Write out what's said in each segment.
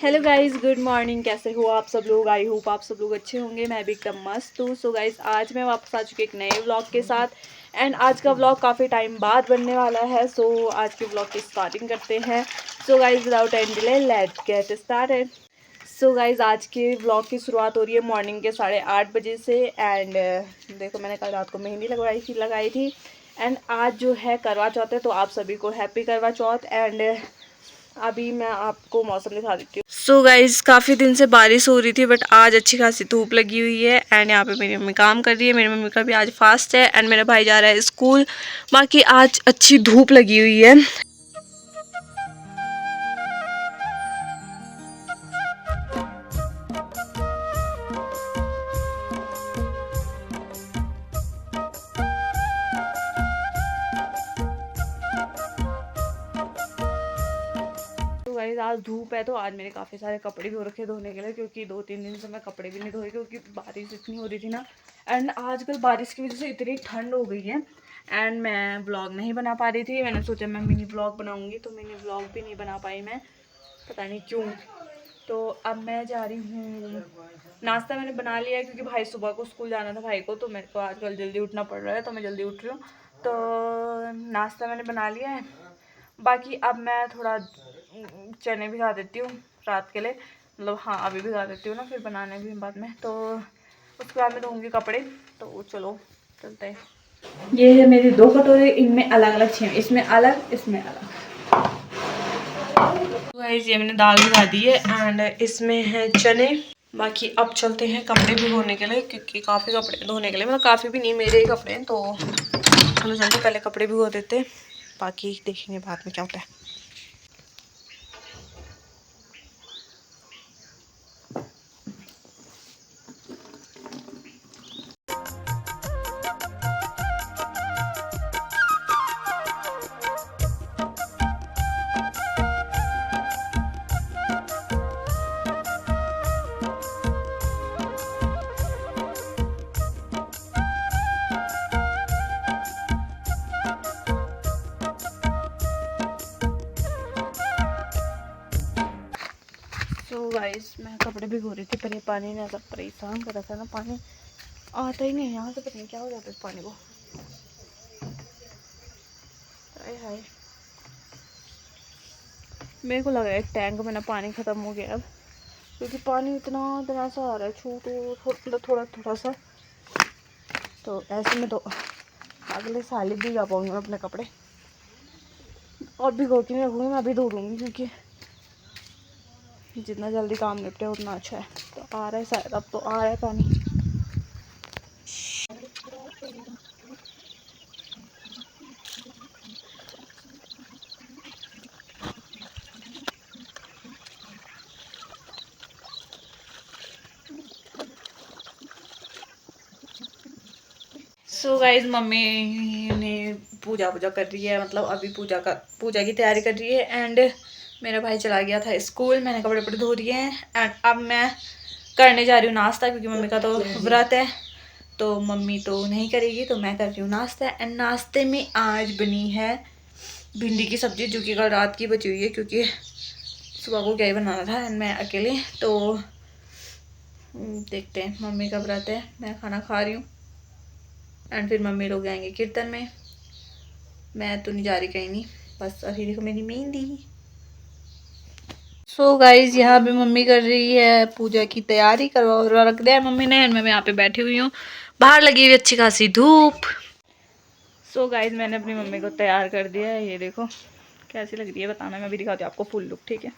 Hello guys, good morning. कैसे हो आप सब लोग? आई होप आप सब लोग अच्छे होंगे। मैं भी एकदम मस्त हूँ। सो गाइस, आज मैं वापस आ चुकी एक नए व्लॉग के साथ। एंड आज का व्लॉग काफ़ी टाइम बाद बनने वाला है। सो आज के व्लॉग की स्टार्टिंग करते हैं। So guys, without any delay let's get started. So guys, आज के व्लॉग की शुरुआत हो रही है मॉर्निंग के 8:30 बजे से। एंड देखो, मैंने कल रात को मेहंदी लगाई थी। एंड आज जो है करवा चौथ है, तो आप सभी को हैप्पी करवा चौथ। एंड अभी मैं आपको मौसम दिखा देती हूँ। सो गाइज, काफ़ी दिन से बारिश हो रही थी, बट आज अच्छी खासी धूप लगी हुई है। एंड यहाँ पे मेरी मम्मी काम कर रही है। मेरी मम्मी का भी आज फास्ट है। एंड मेरा भाई जा रहा है स्कूल। बाकी आज अच्छी धूप लगी हुई है। गाइस, आज धूप है, तो आज मेरे काफ़ी सारे कपड़े भी हो रखे धोने के लिए, क्योंकि 2-3 दिन से मैं कपड़े भी नहीं धोए, क्योंकि बारिश इतनी हो रही थी ना। एंड आजकल बारिश की वजह से इतनी ठंड हो गई है। एंड मैं व्लॉग नहीं बना पा रही थी। मैंने सोचा मैं मिनी व्लॉग बनाऊंगी, तो मिनी व्लॉग भी नहीं बना पाई मैं, पता नहीं क्यों। तो अब मैं जा रही हूँ। नाश्ता मैंने बना लिया है, क्योंकि भाई सुबह को स्कूल जाना था भाई को, तो मेरे को आजकल जल्दी उठना पड़ रहा है, तो मैं जल्दी उठ रही हूँ। तो नाश्ता मैंने बना लिया है। बाकी अब मैं थोड़ा चने भिगा देती हूँ रात के लिए, मतलब हाँ अभी भिगा देती हूँ ना, फिर बनाने भी बाद में। तो उसके बाद मैं धोऊँगी कपड़े। तो चलो चलते हैं। ये है मेरी 2 कटोरे, इनमें अलग अलग छः, इसमें अलग इसमें अलग। तो गाइस, ये मैंने दाल भिगा दी है। एंड इसमें है चने। बाकी अब चलते हैं कपड़े भिगोने के लिए, क्योंकि काफ़ी कपड़े धोने के लिए, मतलब काफ़ी भी नहीं, मेरे ही कपड़े हैं। तो चलो जल्दी पहले कपड़े भिगो देते, बाकी देखेंगे बाद में क्या होता है। तो गाइस, मैं कपड़े भिगो रही थी, पर ये पानी ने सब परेशान कर रखा है ना। पानी आता ही नहीं यहाँ से, पता नहीं क्या हो जाता है इस पानी को। हाय हाय, मेरे को लग रहा है टैंक में ना पानी ख़त्म हो गया अब, क्योंकि पानी इतना इतना सा आ रहा है, मतलब थोड़ा थोड़ा सा। तो ऐसे में तो अगले साल ही भिगा पाऊँगी मैं अपने कपड़े। और भिगो के नहीं रखूँगी, मैं अभी धो दूँगी, क्योंकि जितना जल्दी काम निपटे उतना अच्छा है। तो आ रहा है शायद, अब तो आ रहा है पानी। सो गाइज, मम्मी ने पूजा कर रही है, मतलब अभी पूजा की तैयारी कर रही है। एंड मेरा भाई चला गया था स्कूल। मैंने कपड़े धो दिए हैं। एंड अब मैं करने जा रही हूँ नाश्ता, क्योंकि मम्मी का तो व्रत है, तो मम्मी तो नहीं करेगी, तो मैं कर रही हूँ नाश्ता। एंड नाश्ते में आज बनी है भिंडी की सब्ज़ी, जो कि कल रात की बची हुई है, क्योंकि सुबह को क्या ही बनाना था। एंड मैं अकेले, तो देखते हैं। मम्मी का व्रत है, मैं खाना खा रही हूँ। एंड फिर मम्मी लोग जाएंगे कीर्तन में। मैं तो नहीं जा रही कहीं नहीं, बस अभी देखो मेरी मेहंदी। सो गाइज, यहाँ पे मम्मी कर रही है पूजा की तैयारी, करवा रख दिया है मम्मी ने। मैं यहाँ पे बैठी हुई हूँ, बाहर लगी हुई अच्छी खासी धूप। सो गाइज, मैंने अपनी मम्मी को तैयार कर दिया है। ये देखो कैसी लग रही है, बताना। मैं भी दिखाती हूँ आपको फुल लुक, ठीक है।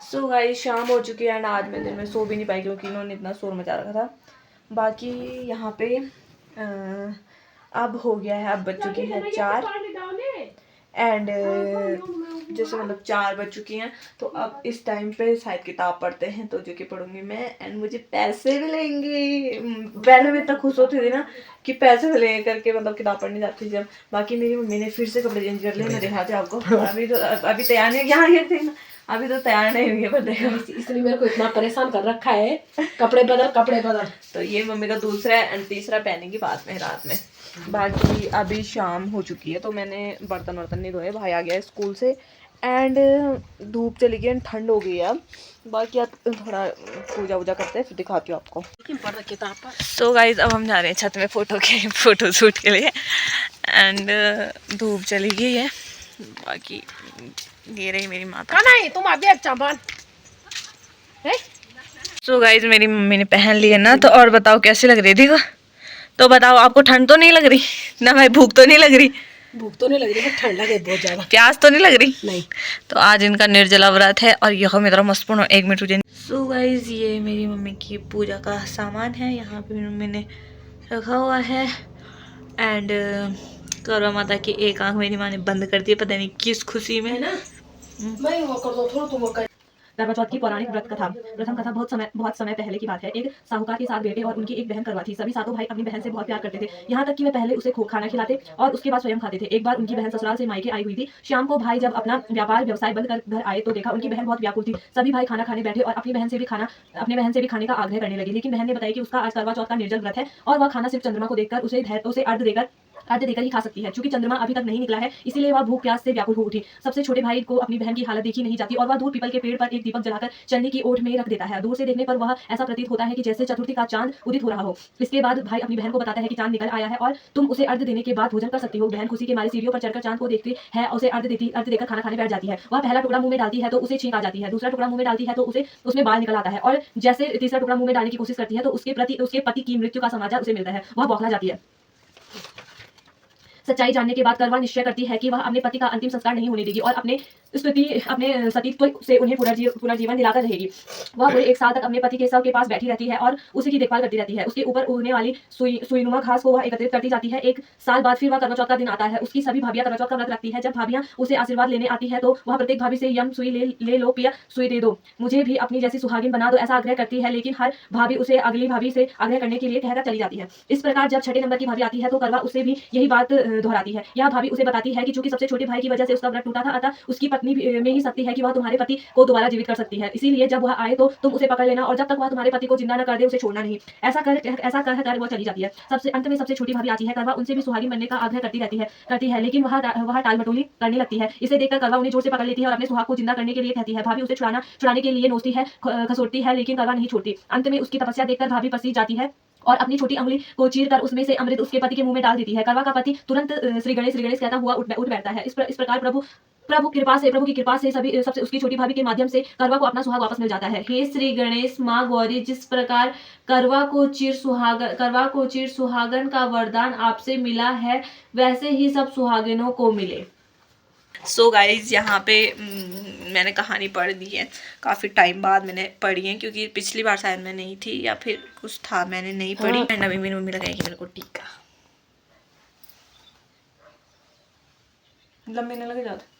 सो गाइस, शाम हो चुकी है। एंड आज मैं दिन में सो भी नहीं पाई, क्योंकि इन्होंने इतना शोर मचा रखा था। बाकी यहाँ पे अब हो गया है, अब बज चुकी है 4। एंड जैसे मतलब 4 बज चुकी हैं, तो अब इस टाइम पे शायद किताब पढ़ते हैं, तो जो कि पढ़ूंगी मैं। एंड मुझे पैसे मिलेंगे। पहले मैं इतना खुश होती थी ना कि पैसे मिलेंगे करके, मतलब किताब पढ़ने जाती थी जब। बाकी मेरी मम्मी ने फिर से कपड़े चेंज कर लिए, मैं दिखाती हूँ आपको। अभी तैयार नहीं, यहाँ थे ना, अभी तो तैयार नहीं हुई है पर देखो, इसलिए मेरे को इतना परेशान कर रखा है, कपड़े बदल। तो ये मम्मी का दूसरा एंड तीसरा पहनेंगी बाद में रात में। बाकी अभी शाम हो चुकी है तो मैंने बर्तन वर्तन नहीं धोए, भाई आ गया है स्कूल से एंड धूप चली गई, ठंड हो गई है अब। बाकी अब थोड़ा पूजा वूजा करते हैं फिर दिखाती हूँ आपको। सो गाइज अब हम जा रहे हैं छत में फोटो शूट के लिए एंड धूप चली गई है। बाकी ये रही मेरी माता। नहीं तुम अभी अच्छा बात है। सो गाइज मेरी मम्मी ने पहन ली है ना, तो और बताओ कैसी लग रही थी वो? तो बताओ आपको ठंड तो नहीं लग रही ना भाई? भूख तो नहीं लग रही? भूख तो नहीं लग रही, ठंड लगे बहुत ज्यादा। प्यास तो नहीं लग रही? नहीं। तो आज इनका निर्जला व्रत है और यह मेरा मस्त पूर्ण 1 मिनट रुके। सो गाइज ये मेरी मम्मी की पूजा का सामान है, यहाँ पे मेरी मम्मी ने रखा हुआ है एंड करवा माता की एक आंख मेरी माँ ने बंद कर दी, पता नहीं किस खुशी में। मैं वो कर दो थोड़ा, तुम वो कर। करवा चौथ की पौराणिक व्रत कथा। प्रथम कथा बहुत समय पहले की बात है। एक साहूकार के 7 बेटे और उनकी एक बहन करवा थी। सभी सातों भाई अपनी बहन से बहुत प्यार करते थे, यहाँ तक कि वे पहले उसे खाना खिलाते और उसके बाद स्वयं खाते थे। एक बार उनकी बहन ससुराल से मायके आई हुई थी। शाम को भाई जब अपना व्यवसाय बंद कर घर आए तो देखा उनकी बहन बहुत व्याकुल थी। सभी भाई खाना खाने बैठे और अपनी बहन से भी खाने का आग्रह करने लगे, लेकिन बहन ने बताया कि उसका आज करवा चौथ का निर्जल व्रत है और वह खाना सिर्फ चंद्रमा को देखकर उसे अर्घ देकर ही खा सकती है। क्योंकि चंद्रमा अभी तक नहीं निकला है, इसीलिए वह भूख प्यास से व्याकुल हो उठी। सबसे छोटे भाई को अपनी बहन की हालत देखी नहीं जाती और वह दूर पीपल के पेड़ पर एक दीपक जलाकर चलने की ओट में रख देता है। दूर से देखने पर वह ऐसा प्रतीत होता है कि जैसे चतुर्थी का चांद उदित हो रहा हो। इसके बाद भाई अपनी बहन को बताता है कि चांद निकल आया है और तुम उसे अर्घ देने के बाद भोजन कर सकती हो। बहन खुशी के मारे सीढ़ियों पर चढ़कर चांद को देखती है, उसे अर्घ देकर खाना खाने बैठ जाती है। वह पहला टुकड़ा मुंह में डालती है तो उसे छींक आ जाती है, दूसरा टुकड़ा मुंह में डालती है तो उसमें बाल निकल आता है और जैसे तीसरा टुकड़ा मुंह में डालने की कोशिश करती है तो उसके पति की मृत्यु का समाचार उसे मिलता है। वह बौखला जाती है। सच्चाई जानने के बाद करवा निश्चय करती है कि वह अपने पति का अंतिम संस्कार नहीं होने देगी और अपने सतीत्व से उन्हें पूरा जीवन दिलाकर रहेगी। वह पूरे 1 साल तक अपने पति के शव के पास बैठी रहती है और उसी की देखभाल करती रहती है। उसके ऊपर उगने वाली सुईनुमा घास को वह एकत्रित करती जाती है। 1 साल बाद फिर वह करवा चौथ का दिन आता है। उसकी सभी भाभियां करवा चौथ का व्रत रखती है। जब भाभियां उसे आशीर्वाद लेने आती है तो वह प्रत्येक भाभी से यम सुई ले लो पिया सुई दे दो, मुझे भी अपनी जैसी सुहागिन बना दो, ऐसा आग्रह करती है। लेकिन हर भाभी उसे अगली भाभी से आग्रह करने के लिए कहकर चली जाती है। इस प्रकार जब 6 नंबर की भाभी आती है तो करवा उससे भी यही बात दोहराती है। यह भाभी उसे बताती है कि चूंकि सबसे छोटे भाई की वजह से उसका व्रत टूटा था, अतः उसकी पत्नी में ही शक्ति है कि वह तुम्हारे पति को दोबारा जीवित कर सकती है। इसीलिए जब वह आए तो तुम उसे पकड़ लेना और जब तक वह तुम्हारे पति को जिंदा न कर दे उसे छोड़ना नहीं। ऐसा कर वह चली जाती है। सबसे अंत में सबसे छोटी भाभी आती है। करवा उनसे भी सुहागिन बनने का आग्रह करती है लेकिन वह टालमटोली करने लगती है। इसे देखकर करवा उन्हें जोर से पकड़ लेती है और अपने सुहाग को जिंदा करने के लिए कहती है। भाभी उसे छुड़ाने के लिए नोचती है, खसोटती है, लेकिन करवा नहीं छोड़ती। अंत में उसकी तपस्या देखकर भाभी पसीज जाती है और अपनी छोटी अंगुली को चीरकर उसमें से अमृत उसके पति के मुंह में डाल देती है। करवा का पति तुरंत श्री गणेश कहता हुआ उठ बैठता है। इस प्रकार प्रभु की कृपा से सबसे उसकी छोटी भाभी के माध्यम से करवा को अपना सुहाग वापस मिल जाता है। हे श्री गणेश माँ गौरी, जिस प्रकार करवा को चिर सुहागन का वरदान आपसे मिला है वैसे ही सब सुहागिनों को मिले। सो गाइज यहाँ पे मैंने कहानी पढ़ दी है, काफ़ी टाइम बाद मैंने पढ़ी है क्योंकि पिछली बार शायद मैं नहीं थी या फिर कुछ था मैंने नहीं पढ़ी। एंड अभी मेरी मम्मी लगाएगी मेरे को टीका। लंबे नहीं लगे जाते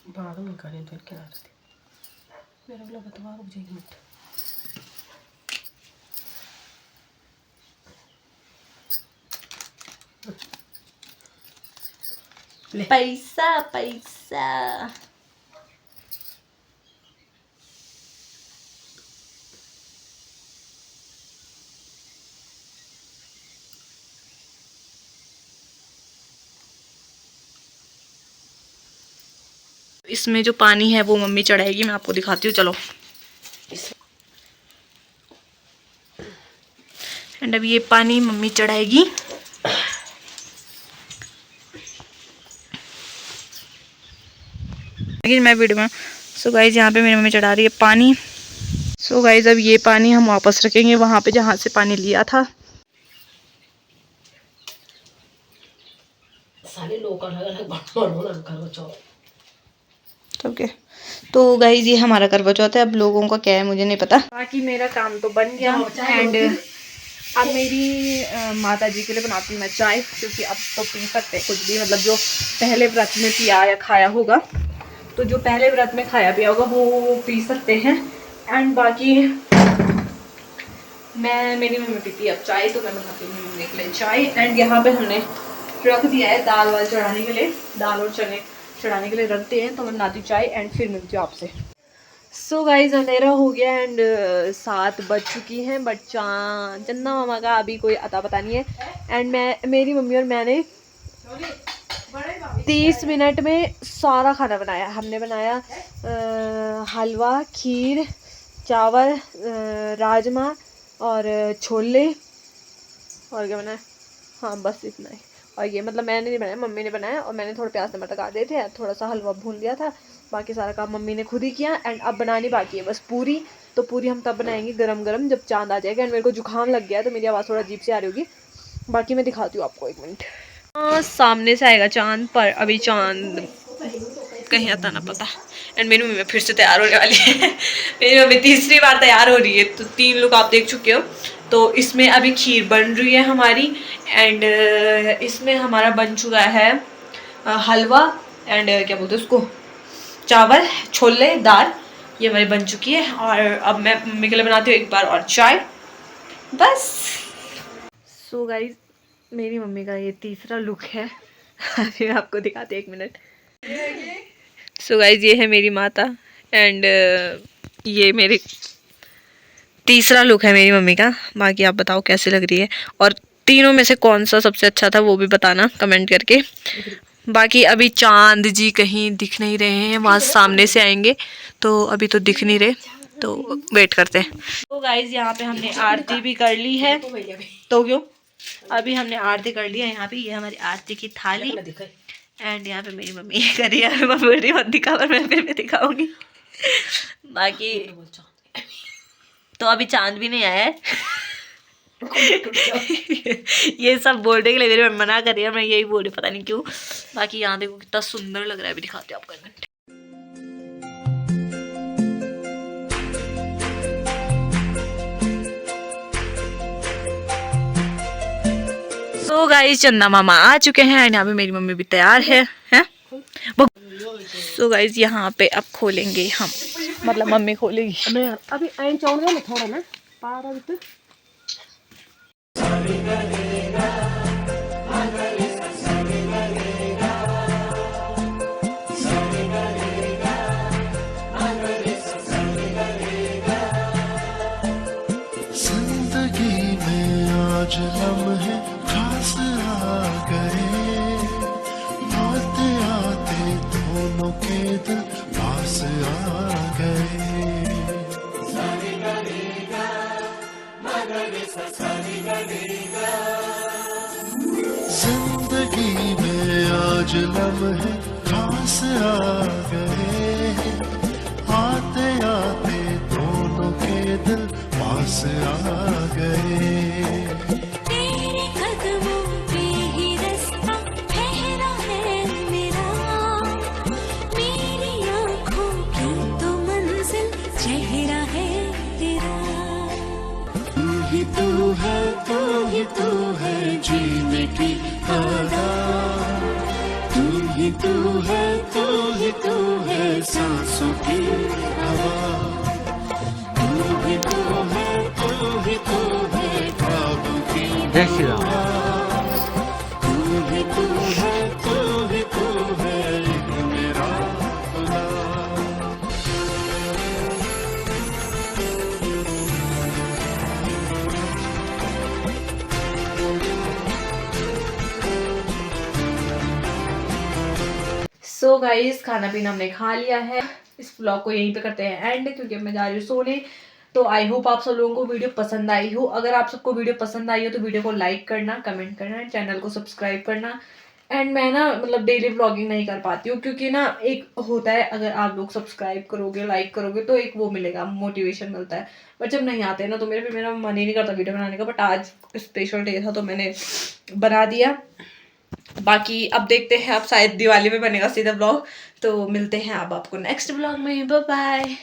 पैसा पैसा। इसमें जो पानी है वो मम्मी चढ़ाएगी, मैं आपको दिखाती हूँ, चलो। एंड अब ये पानी मम्मी चढ़ाएगी। लेकिन मैं वीडियो में। सो गाइज यहाँ पे मेरी मम्मी चढ़ा रही है पानी। सो गाइज अब ये पानी हम वापस रखेंगे वहाँ पे जहाँ से पानी लिया था। सारे लोग अलग ओके तो गाइज ये हमारा करवा चौथ है। अब लोगों का क्या है मुझे नहीं पता। बाकी मेरा काम तो बन गया एंड अब मेरी माता जी के लिए बनाती हूँ मैं चाय, क्योंकि अब तो पी सकते हैं कुछ भी, मतलब जो पहले व्रत में पिया या खाया होगा, तो जो पहले व्रत में खाया पिया होगा वो पी सकते हैं। एंड बाकी मेरी मम्मी पीती है अब चाय, तो मैं बनाती हूँ मम्मी के लिए चाय। एंड यहाँ पे हमने रख दिया है दाल वाल चढ़ाने के लिए, दाल और चने चढ़ाने के लिए रखते हैं, तो मैं बनाती हूँ चाय एंड फिर मिलती हूँ आपसे। सो गाइज अंधेरा हो गया एंड 7 बज चुकी हैं, बट चंदा मामा का अभी कोई अता पता नहीं है। एंड मेरी मम्मी और मैंने 30 मिनट में सारा खाना बनाया। हमने बनाया हलवा, खीर, चावल, राजमा और छोले, और क्या बनाया, हाँ बस इतना ही। और ये मतलब मैंने नहीं बनाया, मम्मी ने बनाया, और मैंने थोड़े प्याज टमाटर काट दिए थे, थोड़ा सा हलवा भून लिया था, बाकी सारा काम मम्मी ने खुद ही किया। एंड अब बनानी बाकी है बस पूरी। तो पूरी हम तब बनाएंगे गरम गरम जब चांद आ जाएगा। एंड मेरे को जुकाम लग गया है तो मेरी आवाज़ थोड़ा अजीब से आ रही होगी, बाकी मैं दिखाती हूँ आपको, 1 मिनट। हाँ सामने से आएगा चांद, पर अभी चांद कहीं आता ना पता। एंड मेरी मम्मी फिर से तैयार होने वाली है मेरी मम्मी तीसरी बार तैयार हो रही है, तो 3 लोग आप देख चुके हो। तो इसमें अभी खीर बन रही है हमारी, एंड इसमें हमारा बन चुका है हलवा, एंड क्या बोलते हैं उसको, चावल, छोले, दाल, ये हमारी बन चुकी है। और अब मैं मम्मी के लिए बनाती हूँ एक बार और चाय, बस। सो गाइस मेरी मम्मी का ये तीसरा लुक है अभी मैं आपको दिखाती हूँ, 1 मिनट। सो गाइस ये है मेरी माता, एंड ये मेरी तीसरा लुक है मेरी मम्मी का। बाकी आप बताओ कैसी लग रही है, और तीनों में से कौन सा सबसे अच्छा था वो भी बताना कमेंट करके। बाकी अभी चांद जी कहीं दिख नहीं रहे हैं, वहाँ सामने से आएंगे, तो अभी तो दिख नहीं रहे, तो वेट करते हैं। तो गाइज यहाँ पे हमने आरती भी कर ली है, तो क्यों अभी हमने आरती कर ली है। यहाँ पे ये हमारी आरती की थाली, एंड यहाँ पे मेरी मम्मी करी है, मम्मी मत दिखा पर मैं फिर भी दिखाऊंगी। बाकी तो अभी चांद भी नहीं आया है ये सब बोलने के लिए मेरे मन मना कर रही है, मैं यही बोल रही पता नहीं क्यों। बाकी यहाँ देखो कितना सुंदर लग रहा है, अभी दिखाते हैं आपको। सो गाइस चंदा मामा आ चुके हैं, एंड यहाँ पे मेरी मम्मी भी तैयार है, हैं? सो गाइस यहाँ पे अब खोलेंगे हम, मतलब मम्मी खोलेगी। मैं अभी आइन चाउंगा ना थोड़ा ना पारा भी जिंदगी में आज लम्हे खास आ गए, आते आते दोनों के दिल पास आ गए। जिंदगी में आज लम्हे खास आ गए, आते आते दोनों के दिल पास आ गए। तेरे कदमों पे ही रास्ता ठहरा है मेरा, मेरी आँखों की तो मंजिल चेहरा है तेरा। तू ही तू है, तू ही तू है जीने की आदत, तू ही तू है, तू ही तू है सांसों की हवा, तू ही तू है, तू ही तू है ख्वाबों की दुआ, तू ही तू है, तू ही तू है एक मेरा खुदा। सो गाइस खाना पीना हमने खा लिया है, इस व्लॉग को यहीं पे करते हैं एंड, क्योंकि मैं जा रही हूँ सोने। तो आई होप आप सब लोगों को वीडियो पसंद आई हो। अगर आप सबको वीडियो पसंद आई हो तो वीडियो को लाइक करना, कमेंट करना, चैनल को सब्सक्राइब करना। एंड मैं ना मतलब डेली व्लॉगिंग नहीं कर पाती हूँ, क्योंकि ना एक होता है अगर आप लोग सब्सक्राइब करोगे, लाइक करोगे तो एक वो मिलेगा, मोटिवेशन मिलता है। बट जब नहीं आते ना तो मेरा मन ही नहीं करता वीडियो बनाने का। बट आज स्पेशल डे था तो मैंने बना दिया। बाकी अब देखते हैं, अब शायद दिवाली में बनेगा सीधा ब्लॉग। तो मिलते हैं अब आपको नेक्स्ट ब्लॉग में, बाय बाय।